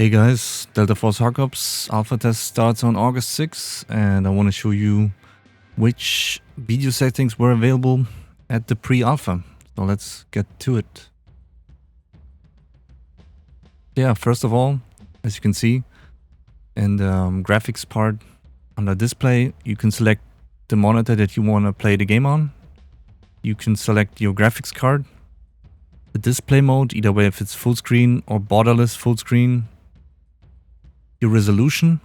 Hey guys, Delta Force Hawkops alpha test starts on August 6th and I want to show you which video settings were available at the pre-alpha. So let's get to it. Yeah, first of all, as you can see in the graphics part under display, you can select the monitor that you want to play the game on. You can select your graphics card, the display mode, either way if it's full screen or borderless full screen, your resolution,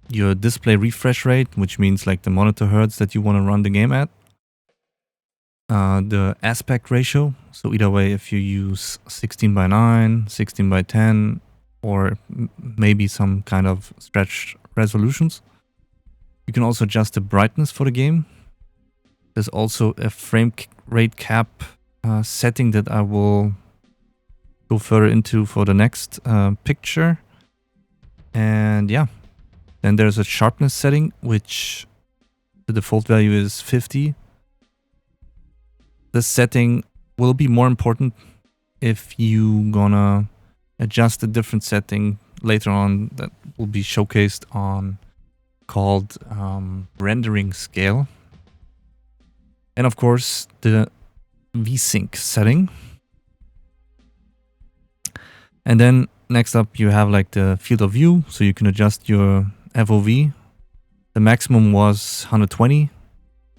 your display refresh rate, which means like the monitor hertz that you want to run the game at, the aspect ratio, so either way if you use 16:9, 16:10, or maybe some kind of stretched resolutions. You can also adjust the brightness for the game. There's also a frame rate cap setting that I will go further into for the next picture. And yeah, then there's a sharpness setting, which the default value is 50. This setting will be more important if you gonna adjust a different setting later on that will be showcased on called rendering scale. And of course the VSync setting. And then next up you have like the field of view, so you can adjust your FOV. The maximum was 120.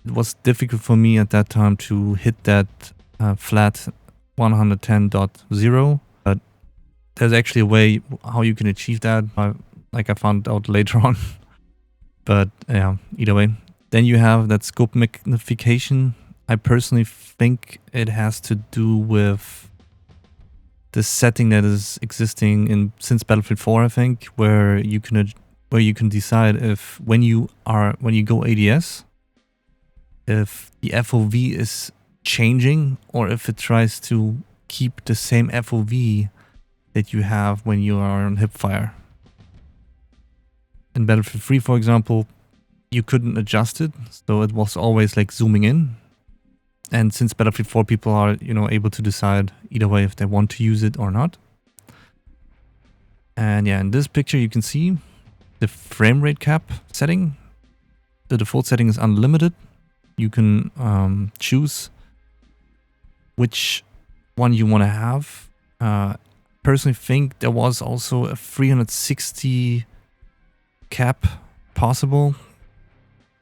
It was difficult for me at that time to hit that flat 110.0, but there's actually a way how you can achieve that, like I found out later on. But yeah, either way. Then you have that scope magnification. I personally think it has to do with the setting that is existing since Battlefield 4, I think, where you can decide if when you go ADS, if the FOV is changing or if it tries to keep the same FOV that you have when you are on hipfire. In Battlefield 3, for example, you couldn't adjust it, so it was always like zooming in. And since Battlefield 4, people are, able to decide either way if they want to use it or not. And yeah, in this picture you can see the frame rate cap setting. The default setting is unlimited. You can choose which one you want to have. Personally think there was also a 360 cap possible.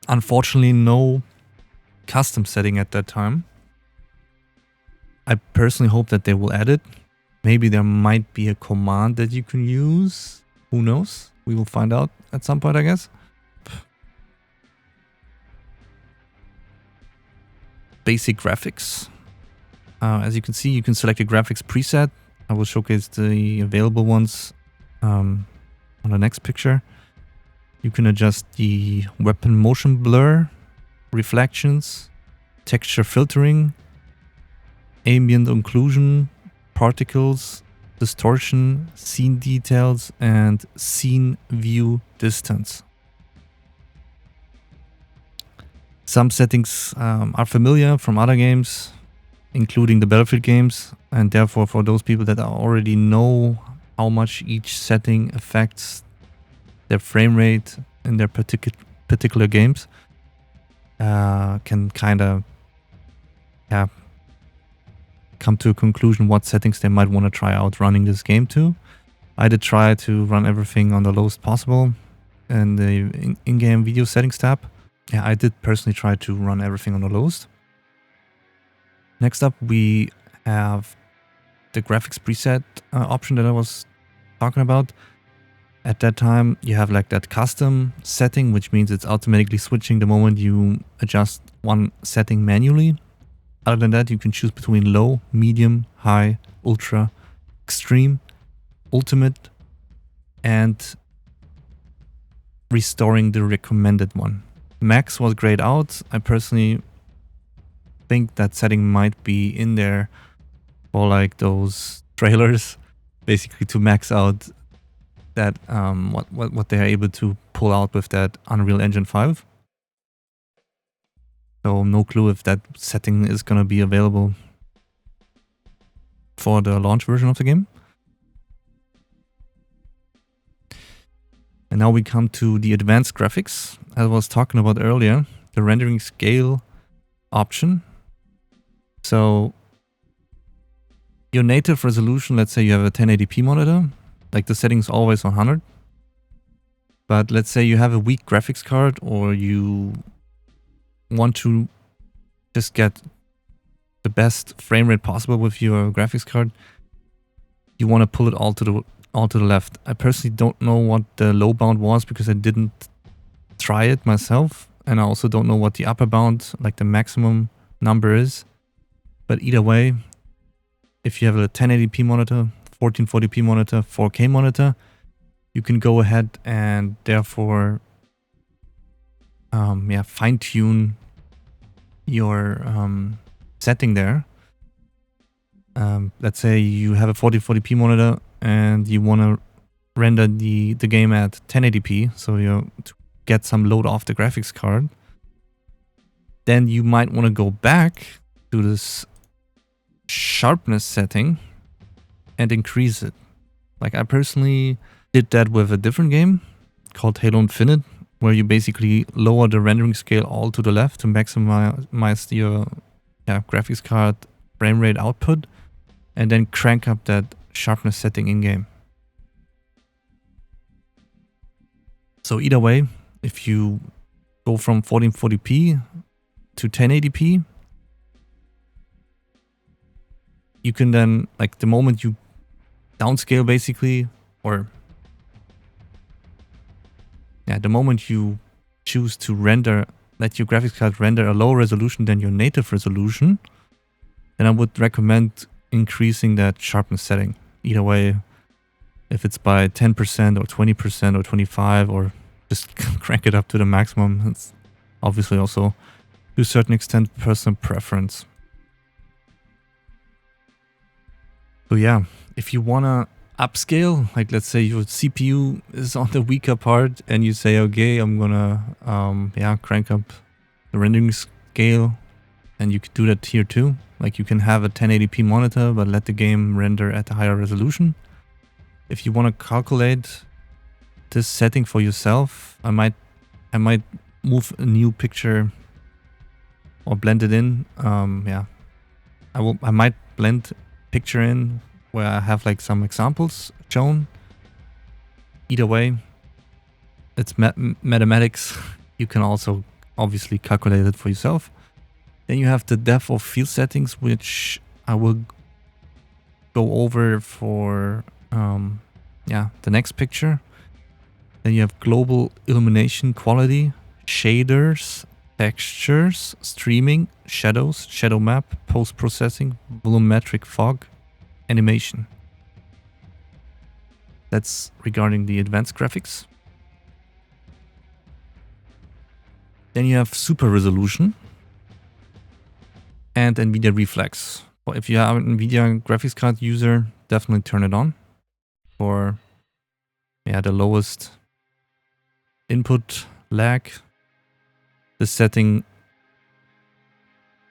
Unfortunately, no custom setting at that time. I personally hope that they will add it. Maybe there might be a command that you can use. Who knows? We will find out at some point, I guess. Basic graphics. As you can see, you can select a graphics preset. I will showcase the available ones on the next picture. You can adjust the weapon motion blur, reflections, texture filtering, ambient occlusion, particles, distortion, scene details, and scene view distance. Some settings are familiar from other games, including the Battlefield games, and therefore for those people that already know how much each setting affects their frame rate in their particular games, can kind of come to a conclusion what settings they might want to try out running this game to. I did try to run everything on the lowest possible in the in-game video settings tab. Yeah, I did personally try to run everything on the lowest. Next up we have the graphics preset option that I was talking about. At that time, you have like that custom setting, which means it's automatically switching the moment you adjust one setting manually. Other than that, you can choose between low, medium, high, ultra, extreme, ultimate, and restoring the recommended one. Max was grayed out. I personally think that setting might be in there for like those trailers, basically to max out that what they are able to pull out with that Unreal Engine 5. So no clue if that setting is gonna be available for the launch version of the game. And now we come to the advanced graphics. As I was talking about earlier, the rendering scale option. So your native resolution, let's say you have a 1080p monitor, like the setting's always 100. But let's say you have a weak graphics card, or you want to just get the best frame rate possible with your graphics card. You want to pull it all to the left. I personally don't know what the low bound was because I didn't try it myself, and I also don't know what the upper bound, like the maximum number, is. But either way, if you have a 1080p monitor, 1440p monitor, 4K monitor, you can go ahead and therefore fine-tune your setting there. Let's say you have a 1440p monitor and you want to render the game at 1080p, so you to get some load off the graphics card. Then you might want to go back to this sharpness setting and increase it. Like I personally did that with a different game called Halo Infinite, where you basically lower the rendering scale all to the left to maximize your graphics card frame rate output, and then crank up that sharpness setting in game. So either way, if you go from 1440p to 1080p, you can then, like the moment you downscale basically, or the moment you choose to let your graphics card render a lower resolution than your native resolution, then I would recommend increasing that sharpness setting. Either way, if it's by 10% or 20% or 25%, or just crank it up to the maximum. It's obviously also to a certain extent personal preference. So yeah, if you wanna upscale, like let's say your CPU is on the weaker part and you say, okay, I'm gonna crank up the rendering scale, and you could do that here too. Like you can have a 1080p monitor but let the game render at a higher resolution. If you want to calculate this setting for yourself, I might move a new picture or blend it in. I might blend picture in where I have like some examples shown. Either way, it's mathematics. You can also obviously calculate it for yourself. Then you have the depth of field settings, which I will go over for the next picture. Then you have global illumination quality, shaders, textures, streaming, shadows, shadow map, post-processing, volumetric fog, animation. That's regarding the advanced graphics. Then you have super resolution and NVIDIA Reflex. Well, if you are an NVIDIA graphics card user, definitely turn it on for the lowest input lag. This setting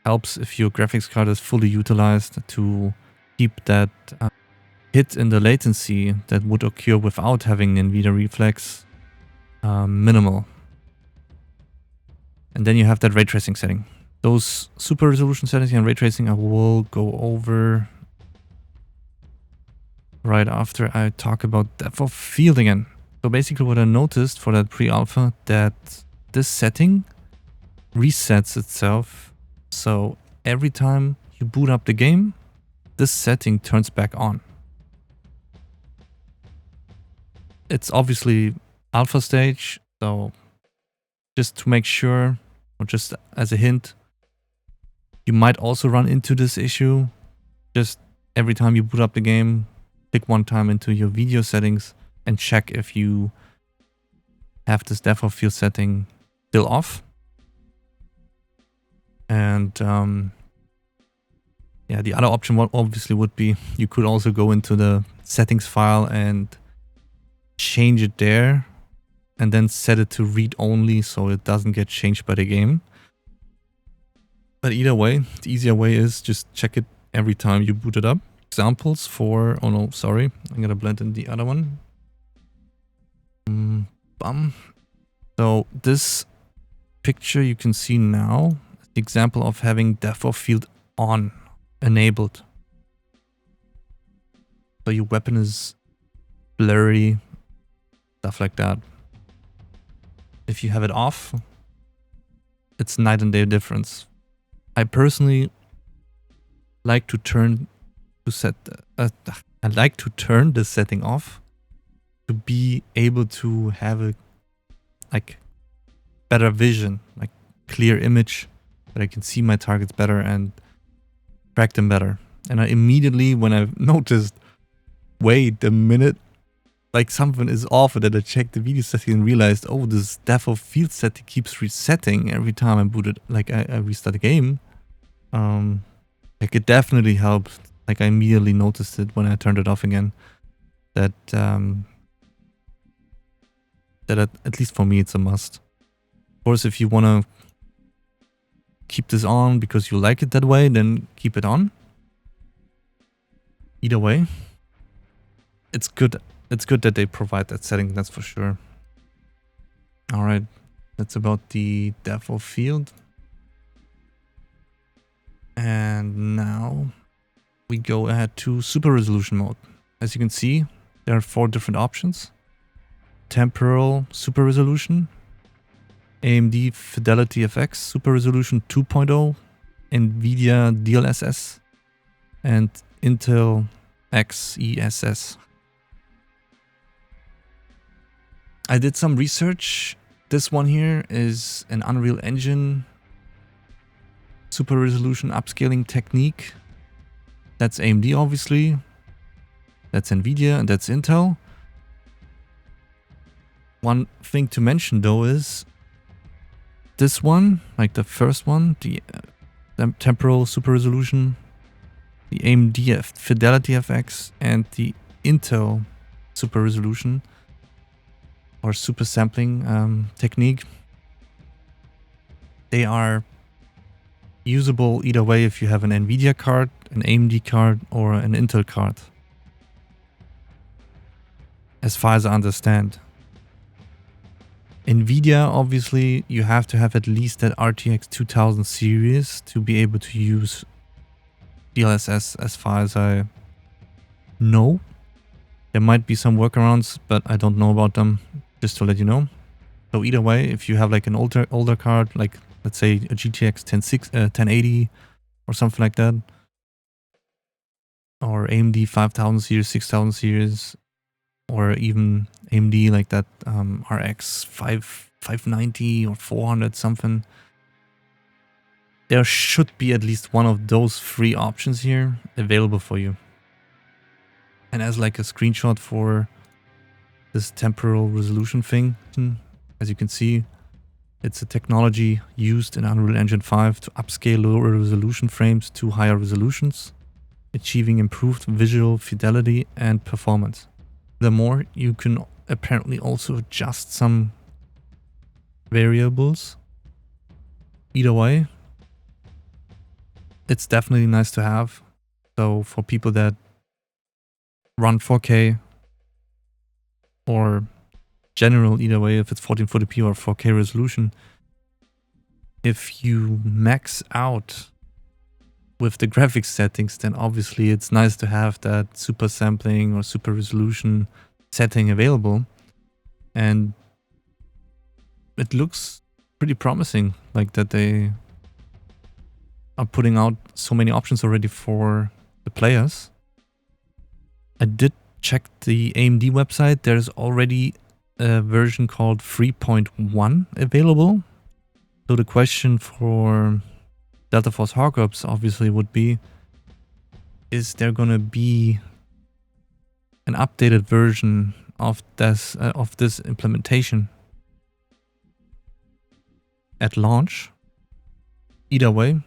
helps if your graphics card is fully utilized to keep that hit in the latency that would occur without having NVIDIA Reflex minimal. And then you have that Raytracing setting. Those super resolution settings and Raytracing I will go over right after I talk about depth of field again. So basically what I noticed for that pre-alpha, that this setting resets itself. So every time you boot up the game, this setting turns back on. It's obviously alpha stage, so just to make sure, or just as a hint, you might also run into this issue. Just every time you boot up the game, click one time into your video settings and check if you have this depth of field setting still off. And the other option obviously would be you could also go into the settings file and change it there and then set it to read only so it doesn't get changed by the game. But either way, the easier way is just check it every time you boot it up. Examples for, I'm gonna blend in the other one. So this picture you can see now is the example of having depth of field on, enabled. So your weapon is blurry, stuff like that. If you have it off, it's night and day difference. I personally like to turn this setting off to be able to have a better vision, like clear image, that I can see my targets better and track them better. And I immediately, when I noticed, wait a minute, like something is off, and then I checked the video setting and realized, oh, this depth of field setting keeps resetting every time I boot it, like I restart the game. Like it definitely helped. Like I immediately noticed it when I turned it off again. That at least for me, it's a must. Of course, if you want to keep this on because you like it that way, then keep it on. Either way, it's good. It's good that they provide that setting, that's for sure. All right, that's about the depth of field. And now we go ahead to super resolution mode. As you can see, there are 4 different options. Temporal super resolution, AMD Fidelity FX Super Resolution 2.0, NVIDIA DLSS, and Intel XESS. I did some research. This one here is an Unreal Engine super resolution upscaling technique. That's AMD, obviously. That's NVIDIA and that's Intel. One thing to mention though is this one, like the first one, the temporal super resolution, the AMD Fidelity FX, and the Intel super resolution or super sampling technique. They are usable either way if you have an NVIDIA card, an AMD card, or an Intel card, as far as I understand. NVIDIA, obviously, you have to have at least that RTX 2000 series to be able to use DLSS, as far as I know. There might be some workarounds, but I don't know about them, just to let you know. So either way, if you have like an older card, like let's say a GTX 1080 or something like that, or AMD 5000 series, 6000 series, or even AMD like that RX 590 or 400 something, there should be at least one of those 3 options here available for you. And as like a screenshot for this temporal resolution thing, as you can see, it's a technology used in Unreal Engine 5 to upscale lower resolution frames to higher resolutions, achieving improved visual fidelity and performance. Furthermore, you can apparently also adjust some variables. Either way, it's definitely nice to have. So for people that run 4K or general, either way, if it's 1440p or 4K resolution, if you max out with the graphics settings, then obviously it's nice to have that super sampling or super resolution setting available. And it looks pretty promising, like that they are putting out so many options already for the players. I did check the AMD website. There's already a version called 3.1 available. So the question for Delta Force Hawk Ops obviously would be, is there going to be an updated version of this implementation at launch? Either way,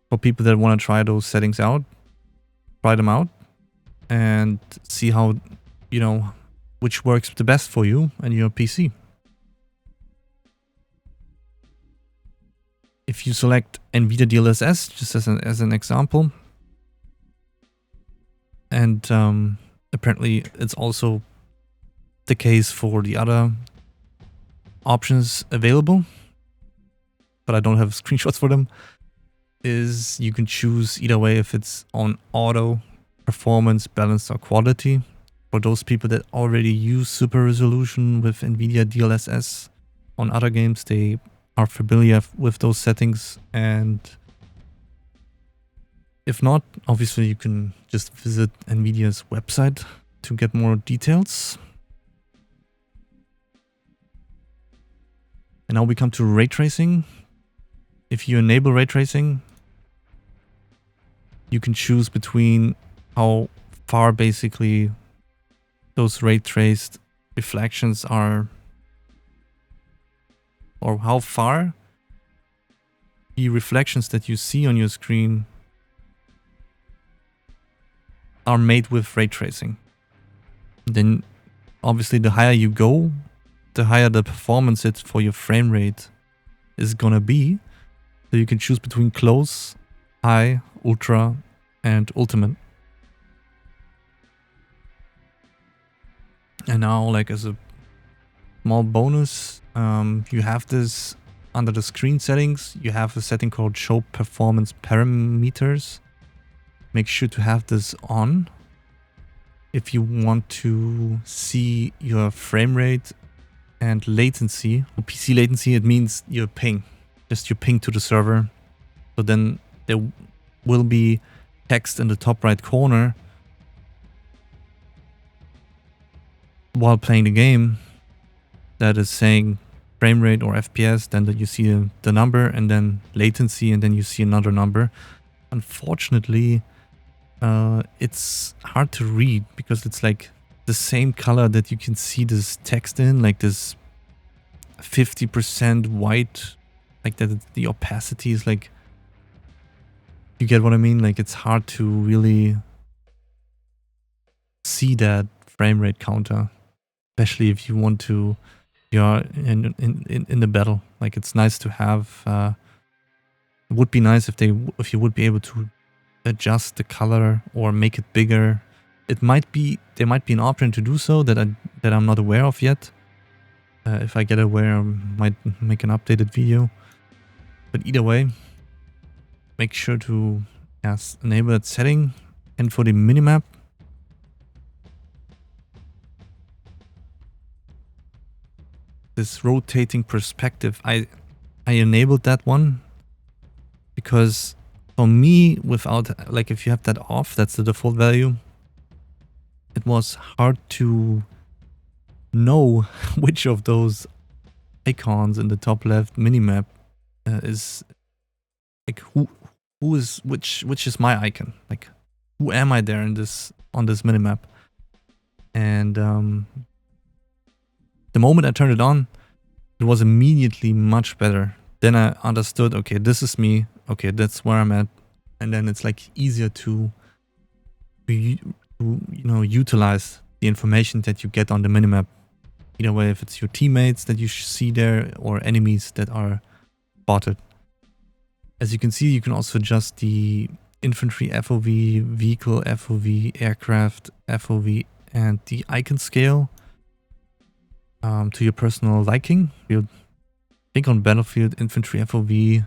for people that want to try those settings out, try them out and see how, which works the best for you and your PC. If you select NVIDIA DLSS, just as an example, and apparently it's also the case for the other options available, but I don't have screenshots for them, is you can choose either way if it's on auto, performance, balance, or quality. For those people that already use super resolution with NVIDIA DLSS on other games, they are familiar with those settings. And if not, obviously you can just visit NVIDIA's website to get more details. And now we come to ray tracing. If you enable ray tracing, you can choose between how far basically those ray traced reflections are, or how far the reflections that you see on your screen are made with ray tracing. Then obviously the higher you go, the higher the performance hit for your frame rate is gonna be. So you can choose between close, high, ultra, and ultimate. And now, like as a small bonus, you have this under the screen settings. You have a setting called Show Performance Parameters. Make sure to have this on if you want to see your frame rate and latency. PC latency, it means your ping, just your ping to the server. So then there will be text in the top right corner while playing the game that is saying frame rate or FPS, then that you see the number, and then latency, and then you see another number. Unfortunately, it's hard to read because it's like the same color that you can see this text in, like this 50% white, like that the opacity is like, you get what I mean? Like it's hard to really see that frame rate counter, especially if you want to, you're in the battle. Like it's nice to have, it would be nice if you would be able to adjust the color or make it bigger. There might be an option to do so that I'm not aware of yet. If I get aware, I might make an updated video. But either way, make sure to enable that setting. And for the minimap, this rotating perspective, I enabled that one because for me, without, like if you have that off, that's the default value, it was hard to know which of those icons in the top left minimap is like who is which is my icon, like who am I there in this on this minimap. And the moment I turned it on, it was immediately much better. Then I understood, okay, this is me, okay, that's where I'm at. And then it's like easier to utilize the information that you get on the minimap. Either way, if it's your teammates that you see there or enemies that are spotted. As you can see, you can also adjust the infantry FOV, vehicle FOV, aircraft FOV, and the icon scale to your personal liking. I think on Battlefield infantry FOV,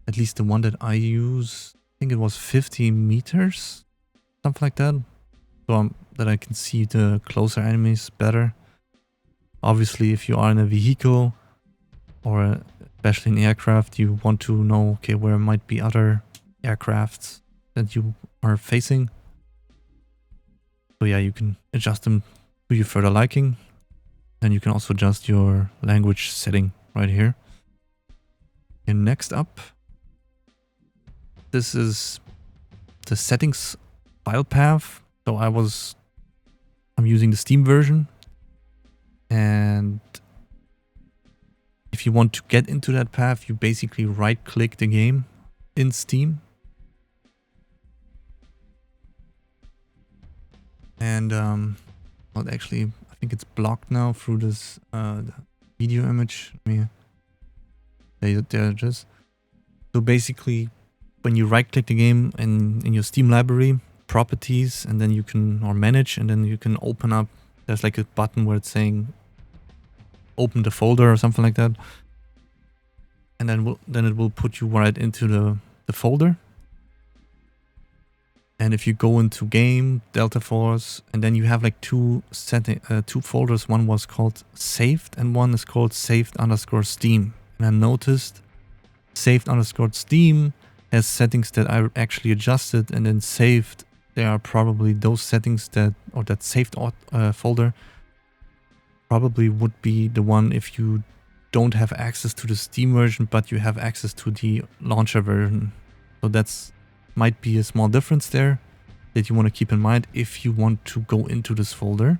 at least the one that I use, I think it was 50 meters, something like that. So that I can see the closer enemies better. Obviously, if you are in a vehicle or especially in aircraft, you want to know, okay, where might be other aircrafts that you are facing. So yeah, you can adjust them to your further liking. And you can also adjust your language setting right here. And next up, this is the settings file path. So I'm using the Steam version. And if you want to get into that path, you basically right click the game in Steam. And well, actually, I think it's blocked now through this video image. There it is. So basically, when you right click the game in your Steam library, properties, and then you can, or manage, and then you can open up there's like a button where it's saying open the folder or something like that. And then it will put you right into the folder. And if you go into game, Delta Force, and then you have like two folders. One was called saved and one is called saved_Steam. And I noticed saved_Steam has settings that I actually adjusted, and then saved, there are probably those settings that saved folder probably would be the one if you don't have access to the Steam version, but you have access to the launcher version. So that's might be a small difference there that you want to keep in mind if you want to go into this folder.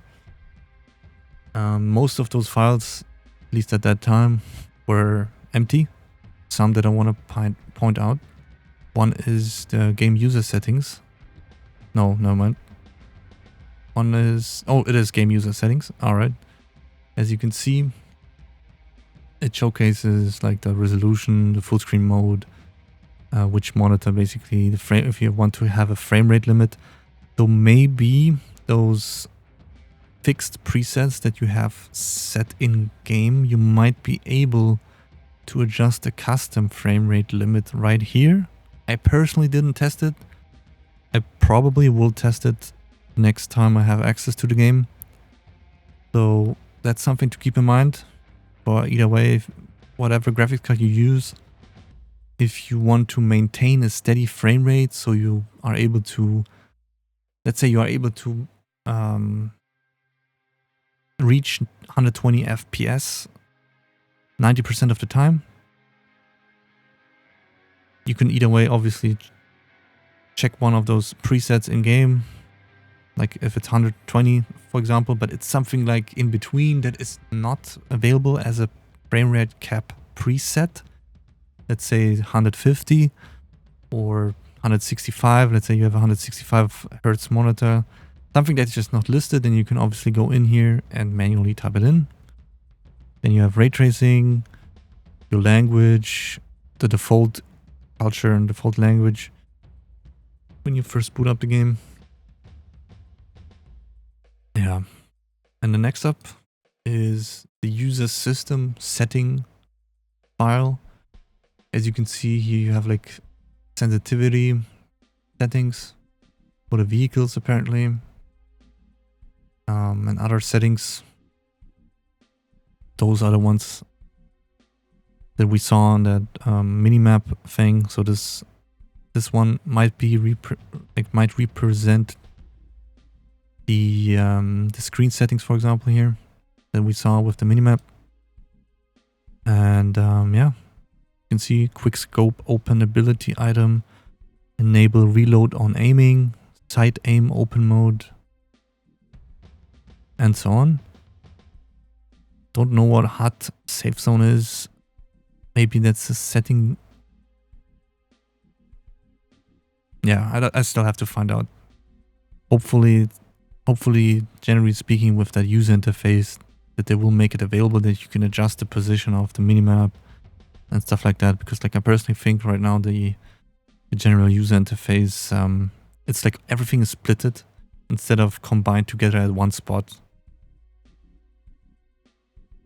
Most of those files, at least at that time, were empty. Some that I want to point out. One is the GameUserSettings. No, never mind. One is, it is GameUserSettings. All right. As you can see, it showcases like the resolution, the full screen mode, which monitor basically the frame if you want to have a frame rate limit. So maybe those fixed presets that you have set in game, you might be able to adjust a custom frame rate limit right here. I personally didn't test it. I probably will test it next time I have access to the game. So that's something to keep in mind. But either way, whatever graphics card you use, if you want to maintain a steady frame rate, so you are able to, let's say you are able to reach 120 FPS 90% of the time, you can either way obviously check one of those presets in game, like if it's 120 for example, but it's something like in between that is not available as a frame rate cap preset. Let's say 150 or 165. Let's say you have a 165 hertz monitor, something that's just not listed, and you can obviously go in here and manually type it in. Then you have ray tracing, your language, the default culture and default language when you first boot up the game. Yeah. And the next up is the user system setting file. As you can see here, you have like sensitivity settings for the vehicles apparently, and other settings. Those are the ones that we saw on that Minimap thing. So this one might be might represent the screen settings, for example, here that we saw with the Minimap. And yeah. You can see quick scope open ability item, enable reload on aiming, sight aim open mode, and so on. Don't know what hot safe zone is. Maybe that's a setting. Yeah, I still have to find out. Hopefully, generally speaking, with that user interface, that they will make it available that you can adjust the position of the minimap and stuff like that, because like I personally think right now the general user interface, it's like everything is splitted instead of combined together at one spot.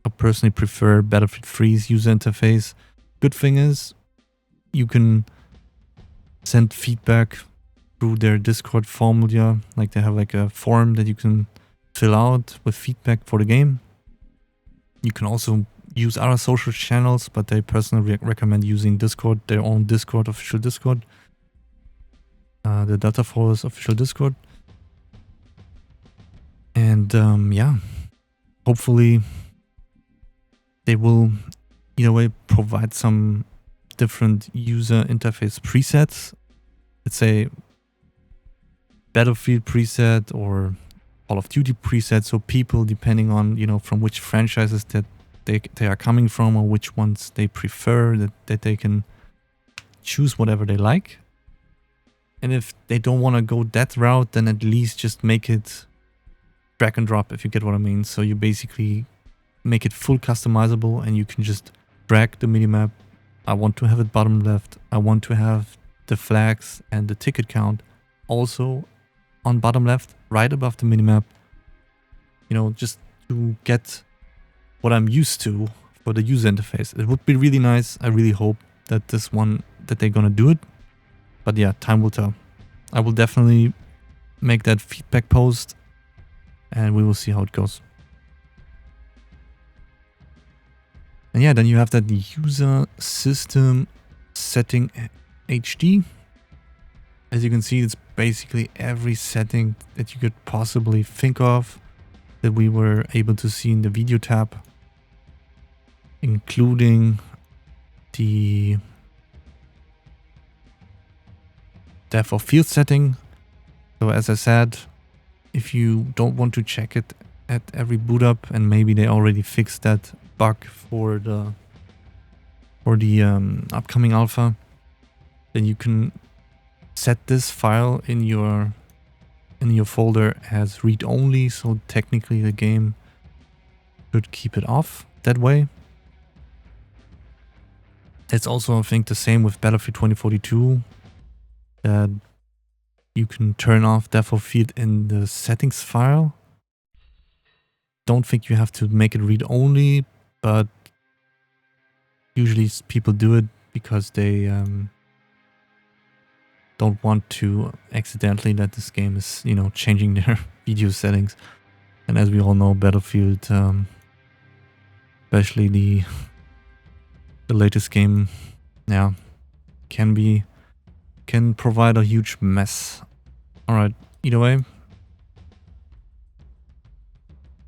I personally prefer Battlefield 3's user interface. Good thing is you can send feedback through their Discord formula, like they have like a form that you can fill out with feedback for the game. You can also use other social channels, but they personally recommend using Discord, their own Discord, official Discord. The Delta Force official Discord. And yeah, hopefully they will either way provide some different user interface presets. Let's say Battlefield preset or Call of Duty preset, so people, depending on, you know, from which franchises that they are coming from or which ones they prefer, that they can choose whatever they like. And if they don't want to go that route, then at least just make it drag and drop, if you get what I mean. So you basically make it full customizable and you can just drag the minimap. I want to have it bottom left. I want to have the flags and the ticket count also on bottom left, right above the minimap. you know, just to get what I'm used to for the user interface. It would be really nice. I really hope that they're gonna do it. But yeah, time will tell. I will definitely make that feedback post and we will see how it goes. And yeah, then you have that UserSystemSettingHD. As you can see, it's basically every setting that you could possibly think of that we were able to see in the video tab, including the depth of field setting. So as I said, if you don't want to check it at every boot up, and maybe they already fixed that bug for the upcoming alpha, then you can set this file in your folder as read only. So technically the game should keep it off that way. It's also, I think, the same with Battlefield 2042, that you can turn off depth of field in the settings file. Don't think you have to make it read only, but usually people do it because they don't want to accidentally let this game is, you know, changing their video settings. And as we all know, Battlefield, especially the latest game, yeah, can provide a huge mess. All right, either way,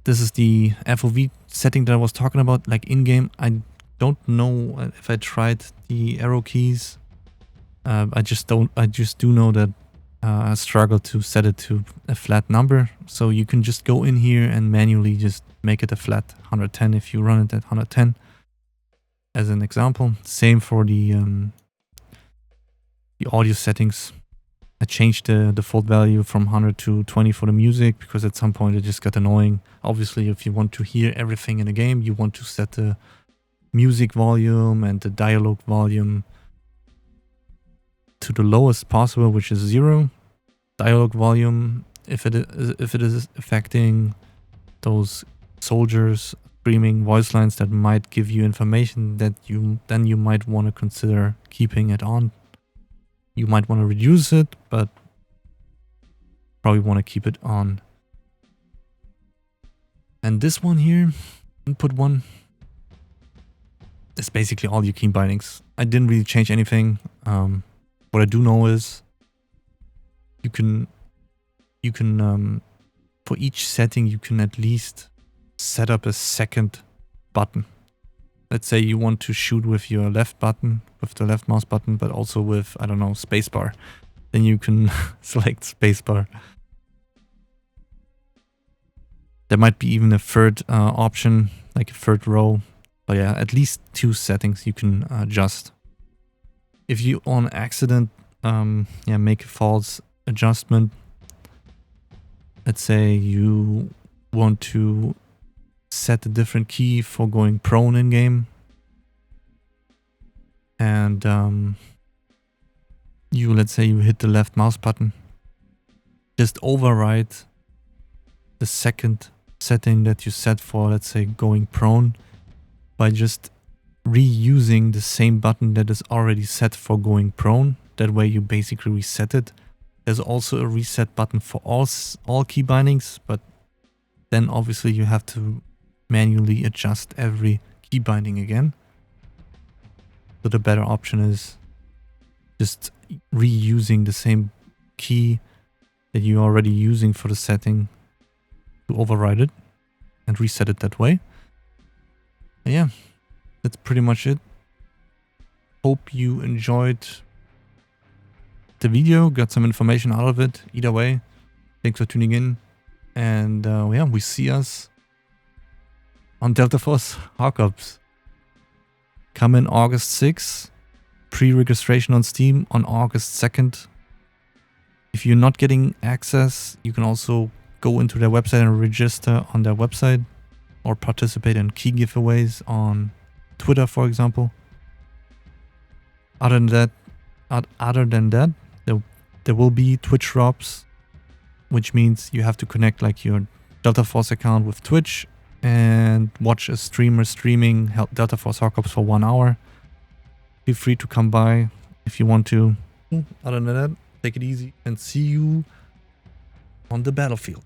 this is the FOV setting that I was talking about, like in game. I don't know if I tried the arrow keys. I just do know that I struggle to set it to a flat number. So you can just go in here and manually just make it a flat 110 if you run it at 110. As an example, same for the audio settings. I changed the default value from 100 to 20 for the music because at some point it just got annoying. Obviously, if you want to hear everything in the game, you want to set the music volume and the dialogue volume to the lowest possible, which is 0. Dialogue volume, if it is affecting those soldiers screaming voice lines that might give you information that you might want to consider keeping it on. You might want to reduce it, but probably want to keep it on. And this one here, input one, is basically all your key bindings. I didn't really change anything. What I do know is you can for each setting you can at least set up a second button. Let's say you want to shoot with your left button, with the left mouse button, but also with, I don't know, spacebar. Then you can select spacebar. There might be even a third option, like a third row. But yeah, at least 2 settings you can adjust. If you on accident make a false adjustment, let's say you want to set a different key for going prone in game, and let's say you hit the left mouse button, just override the second setting that you set for, let's say, going prone, by just reusing the same button that is already set for going prone. That way you basically reset it. There's also a reset button for all key bindings, but then obviously you have to manually adjust every key binding again. So the better option is just reusing the same key that you're already using for the setting to override it and reset it that way. And yeah, that's pretty much it. Hope you enjoyed the video, got some information out of it. Either way, thanks for tuning in. And yeah, we see us on Delta Force Hawk Ops. Come in August 6th. Pre-registration on Steam on August 2nd. If you're not getting access, you can also go into their website and register on their website, or participate in key giveaways on Twitter, for example. Other than that, there will be Twitch drops, which means you have to connect like your Delta Force account with Twitch and watch a streamer streaming Delta Force Hawk Ops for 1 hour. Feel free to come by if you want to. Other than that, take it easy and see you on the battlefield.